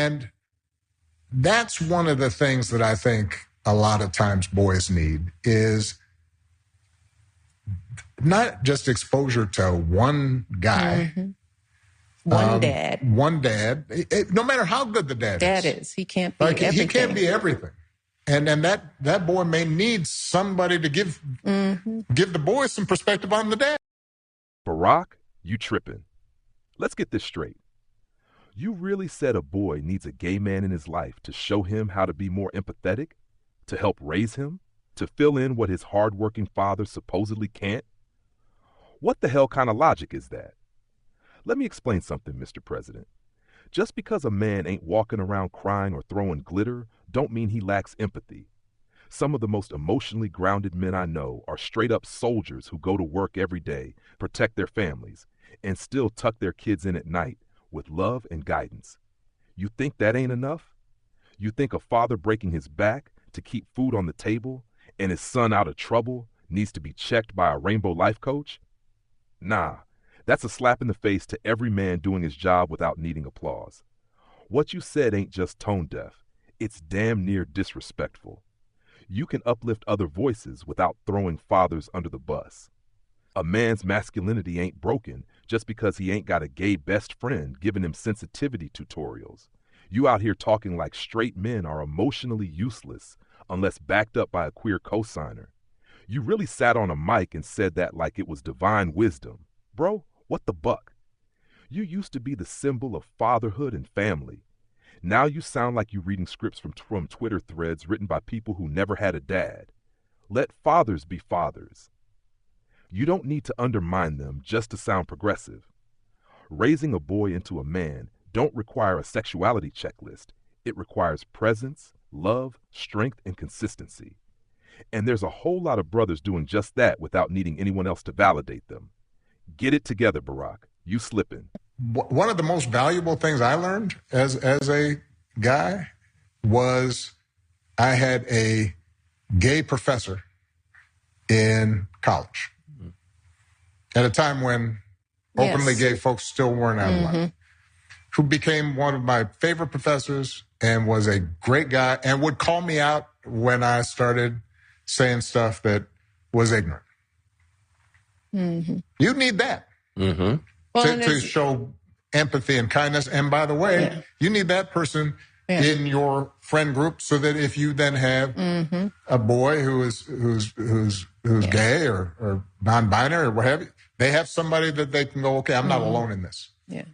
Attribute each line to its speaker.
Speaker 1: And that's one of the things that I think a lot of times boys need is not just exposure to one guy.
Speaker 2: One dad.
Speaker 1: One dad. No matter how good the dad
Speaker 2: is. He can't be everything.
Speaker 1: He can't be everything. And that boy may need somebody to give the boy some perspective on the dad.
Speaker 3: Barack, you tripping. Let's get this straight. You really said a boy needs a gay man in his life to show him how to be more empathetic, to help raise him, to fill in what his hardworking father supposedly can't? What the hell kind of logic is that? Let me explain something, Mr. President. Just because a man ain't walking around crying or throwing glitter don't mean he lacks empathy. Some of the most emotionally grounded men I know are straight-up soldiers who go to work every day, protect their families, and still tuck their kids in at night with love and guidance. You think that ain't enough? You think a father breaking his back to keep food on the table and his son out of trouble needs to be checked by a rainbow life coach? Nah, that's a slap in the face to every man doing his job without needing applause. What you said ain't just tone deaf, it's damn near disrespectful. You can uplift other voices without throwing fathers under the bus. A man's masculinity ain't broken just because he ain't got a gay best friend giving him sensitivity tutorials. You out here talking like straight men are emotionally useless unless backed up by a queer cosigner. You really sat on a mic and said that like it was divine wisdom. Bro, what the buck? You used to be the symbol of fatherhood and family. Now you sound like you're reading scripts from Twitter threads written by people who never had a dad. Let fathers be fathers. You don't need to undermine them just to sound progressive. Raising a boy into a man don't require a sexuality checklist. It requires presence, love, strength, and consistency. And there's a whole lot of brothers doing just that without needing anyone else to validate them. Get it together, Barack. You slipping.
Speaker 1: One of the most valuable things I learned as a guy was I had a gay professor in college at a time when openly gay folks still weren't out of line, who became one of my favorite professors and was a great guy and would call me out when I started saying stuff that was ignorant. You need that to show empathy and kindness. And by the way, you need that person in your friend group so that if you then have a boy who's gay or non-binary or what have you, they have somebody that they can go, okay, I'm not alone in this.
Speaker 2: Yeah.